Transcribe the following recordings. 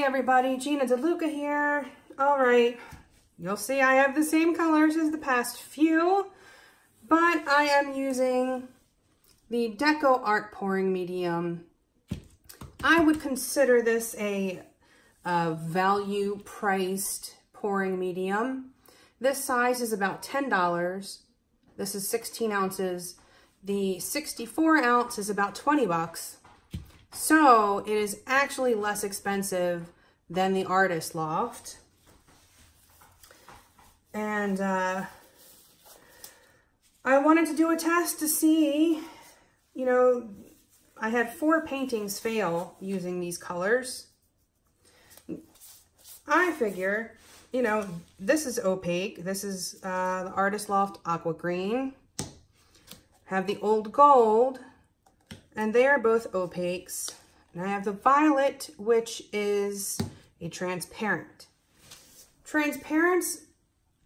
everybody, Gina DeLuca here. All right, you'll see I have the same colors as the past few, but I am using the DecoArt Pouring Medium. I would consider this a value-priced pouring medium. This size is about $10. This is 16 ounces. The 64 ounce is about 20 bucks. So it is actually less expensive than the Artist Loft. And I wanted to do a test to see, you know, I had 4 paintings fail using these colors. I figure, you know, this is opaque. This is the Artist Loft Aqua Green. Have the Old Gold, and they are both opaques. And I have the Violet, which is a transparent. Transparents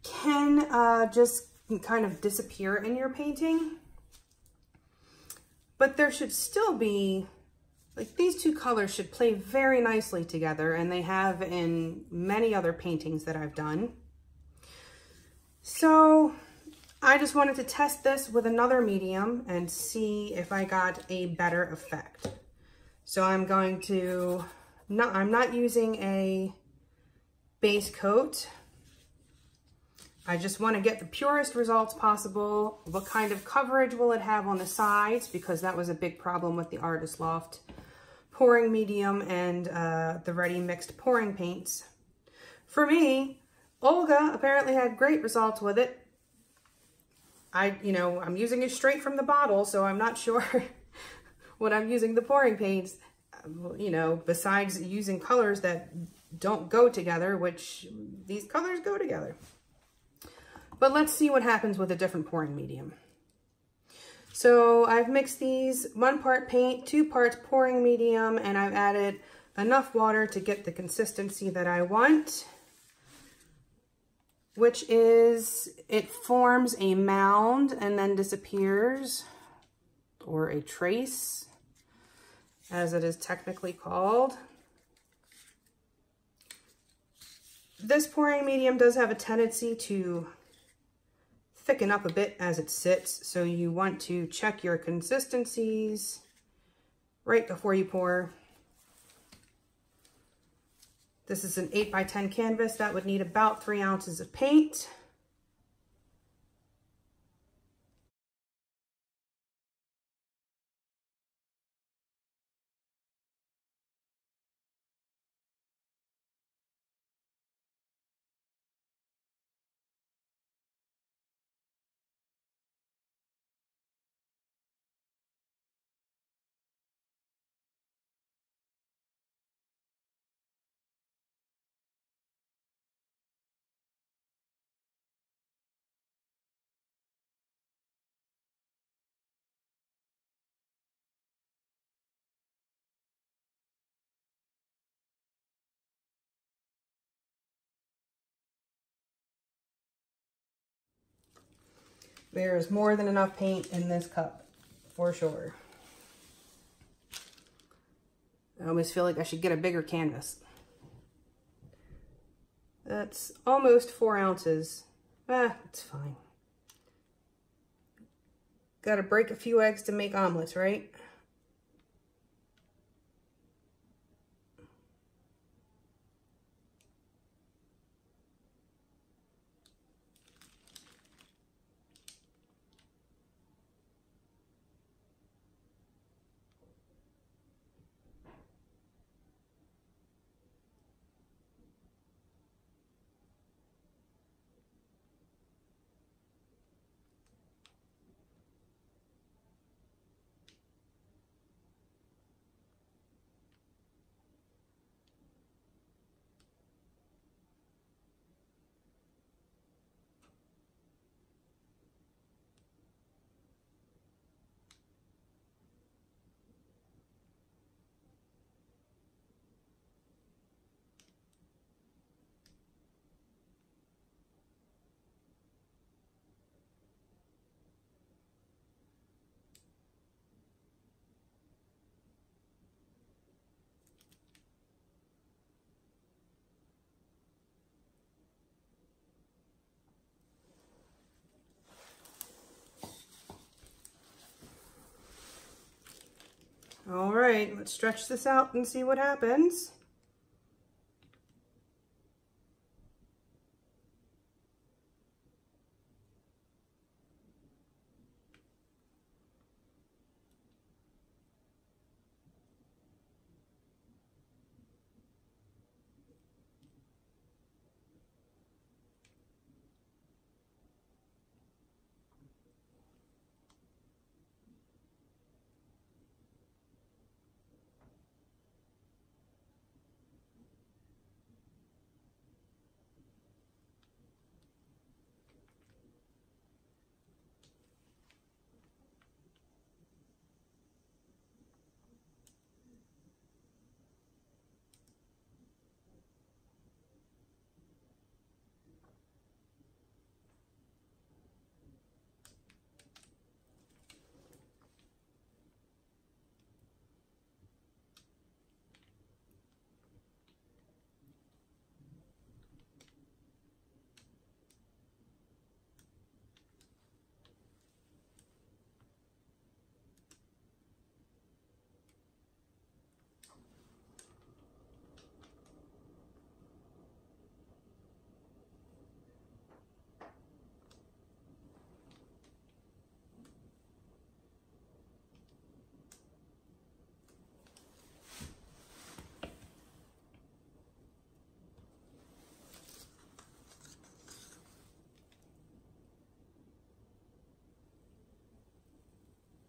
can just kind of disappear in your painting, but there should still be, like, these two colors should play very nicely together, and they have in many other paintings that I've done. So I just wanted to test this with another medium and see if I got a better effect. So I'm going to, I'm not using a base coat. I just want to get the purest results possible. What kind of coverage will it have on the sides? Because that was a big problem with the Artist Loft Pouring Medium and the ready mixed pouring paints. For me, Olga apparently had great results with it. I'm using it straight from the bottle, so I'm not sure when I'm using the pouring paints, you know, besides using colors that don't go together, which these colors go together. But let's see what happens with a different pouring medium. So I've mixed these 1 part paint, 2 parts pouring medium, and I've added enough water to get the consistency that I want, which is, it forms a mound and then disappears, or a trace, as it is technically called. This pouring medium does have a tendency to thicken up a bit as it sits, so you want to check your consistencies right before you pour. This is an 8 by 10 canvas that would need about 3 ounces of paint. There is more than enough paint in this cup, for sure. I almost feel like I should get a bigger canvas. That's almost 4 ounces. It's fine. Gotta break a few eggs to make omelets, right? All right, let's stretch this out and see what happens.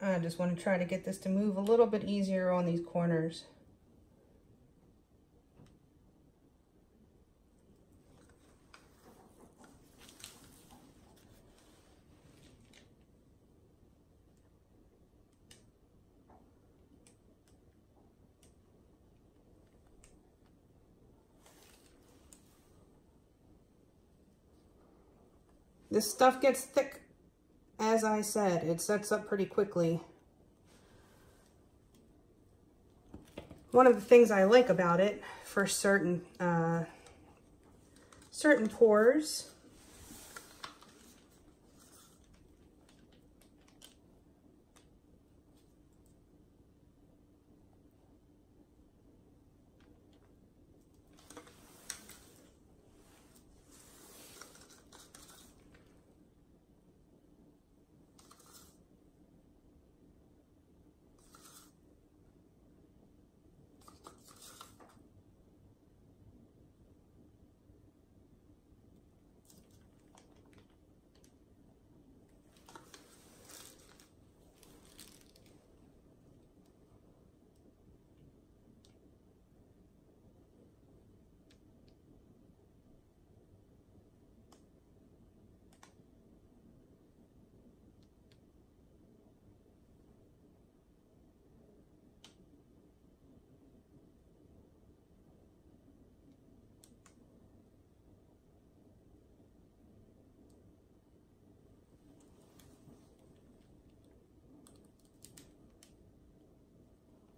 I just want to try to get this to move a little bit easier on these corners. This stuff gets thick. As I said, it sets up pretty quickly. One of the things I like about it for certain pours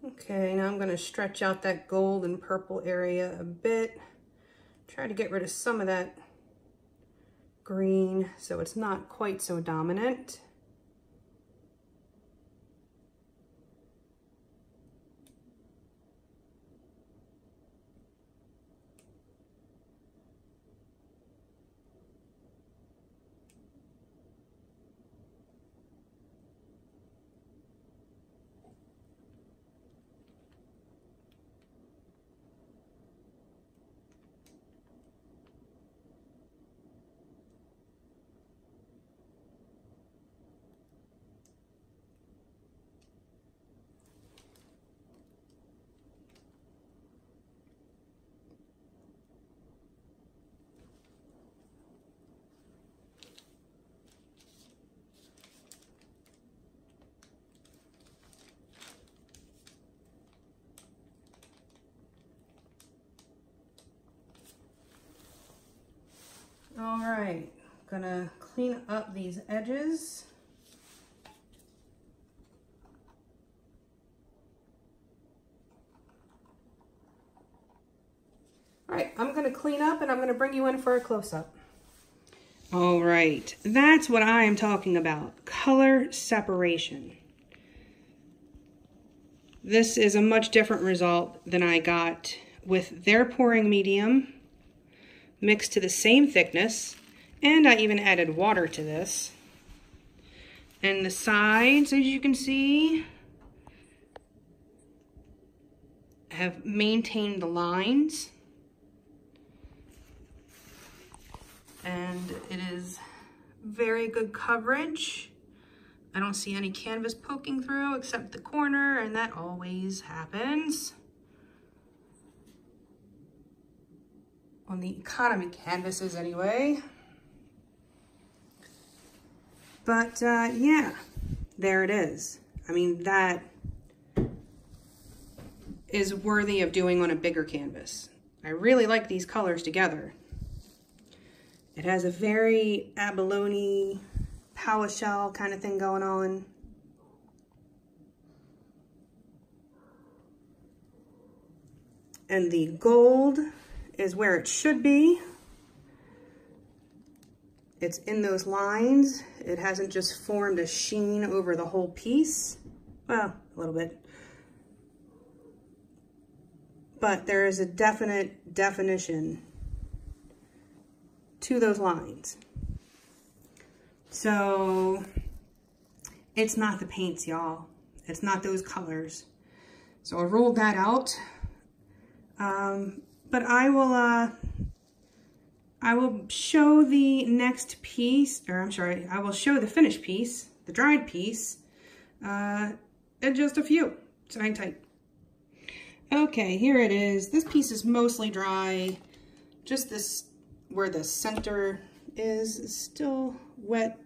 Okay, now I'm going to stretch out that gold and purple area a bit. Try to get rid of some of that green so it's not quite so dominant. All right, gonna clean up these edges. All right, I'm gonna clean up and I'm gonna bring you in for a close-up. All right, that's what I am talking about, color separation. This is a much different result than I got with their pouring medium mixed to the same thickness, and I even added water to this. And the sides, as you can see, have maintained the lines. And it is very good coverage. I don't see any canvas poking through except the corner, and that always happens on the economy canvases anyway. But yeah, there it is. I mean, that is worthy of doing on a bigger canvas. I really like these colors together. It has a very abalone, PowerShell kind of thing going on. And the gold is where it should be. It's in those lines. It hasn't just formed a sheen over the whole piece. Well, a little bit. But there is a definite definition to those lines. So it's not the paints, y'all. It's not those colors. So I rolled that out. But I will show the next piece, or I'm sorry, I will show the finished piece, the dried piece, in just a few. So hang tight. Okay, here it is. This piece is mostly dry. Just this, where the center is still wet.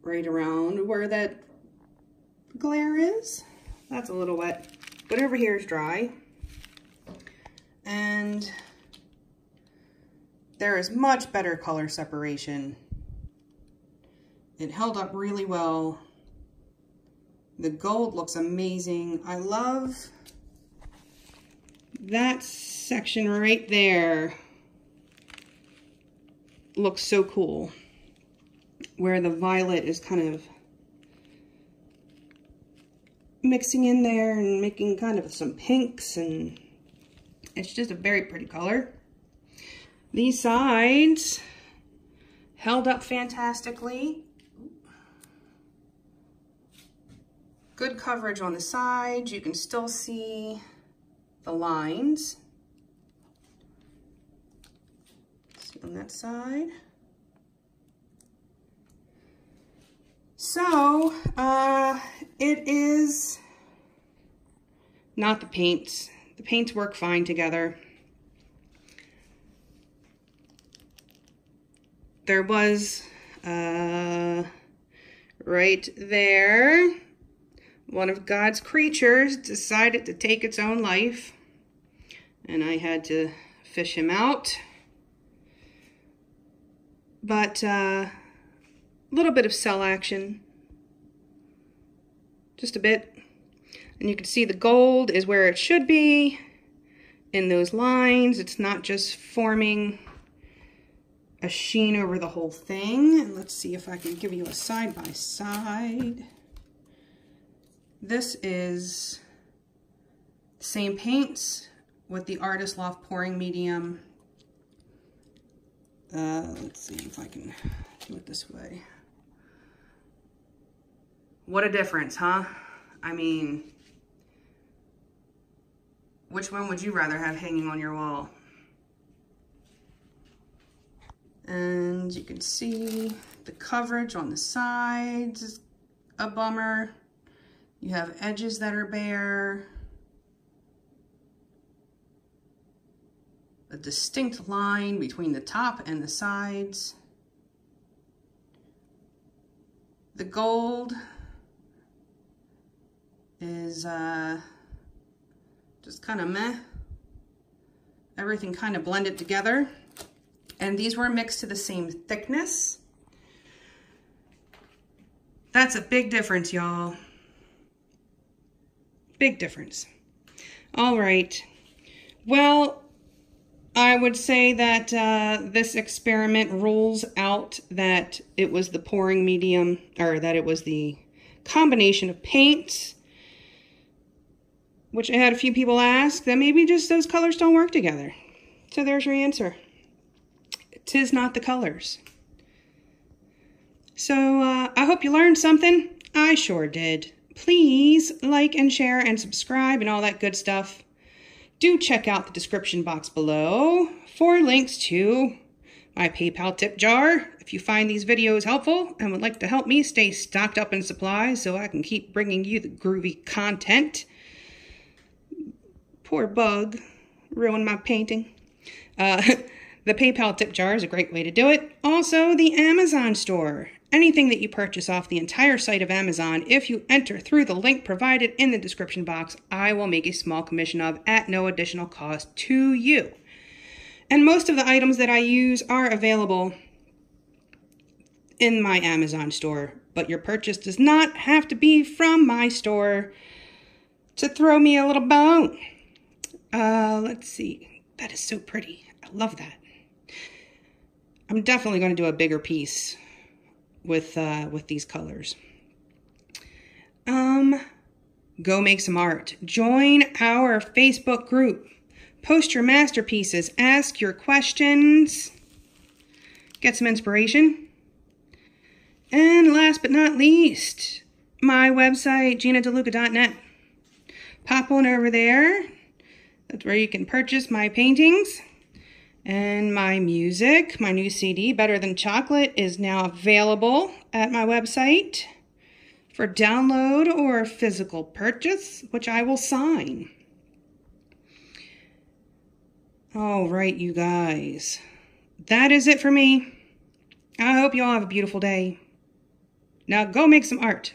Right around where that glare is. That's a little wet. But over here is dry. And there is much better color separation. It held up really well. The gold looks amazing. I love that section right there. Looks so cool. Where the violet is kind of mixing in there and making kind of some pinks, and it's just a very pretty color. These sides held up fantastically. Good coverage on the sides. You can still see the lines. See on that side. So, it is not the paints. The paints work fine together. There was, right there, one of God's creatures decided to take its own life, and I had to fish him out. But, little bit of cell action, just a bit, and you can see the gold is where it should be in those lines. It's not just forming a sheen over the whole thing. And let's see if I can give you a side by side. This is the same paints with the Artist Loft Pouring Medium. Let's see if I can do it this way. What a difference, huh? I mean, which one would you rather have hanging on your wall? And you can see the coverage on the sides is a bummer. You have edges that are bare. A distinct line between the top and the sides. The gold is just kind of meh. Everything kind of blended together. And these were mixed to the same thickness. That's a big difference, y'all. Big difference. All right. Well, I would say that this experiment rules out that it was the pouring medium, or that it was the combination of paints, which I had a few people ask that maybe just those colors don't work together. So there's your answer. 'Tis not the colors. So I hope you learned something. I sure did. Please like and share and subscribe and all that good stuff. Do check out the description box below for links to my PayPal tip jar if you find these videos helpful and would like to help me stay stocked up in supplies so I can keep bringing you the groovy content. Poor bug ruined my painting. The PayPal tip jar is a great way to do it. Also, the Amazon store. Anything that you purchase off the entire site of Amazon, if you enter through the link provided in the description box, I will make a small commission of at no additional cost to you. And most of the items that I use are available in my Amazon store, but your purchase does not have to be from my store to throw me a little bone. Let's see. That is so pretty. I love that. I'm definitely going to do a bigger piece with these colors. Go make some art. Join our Facebook group. Post your masterpieces. Ask your questions. Get some inspiration. And last but not least, my website, GinaDeLuca.net. Pop on over there. That's where you can purchase my paintings. And my music, my new CD, Better Than Chocolate, is now available at my website for download or physical purchase, which I will sign. All right, you guys. That is it for me. I hope you all have a beautiful day. Now go make some art.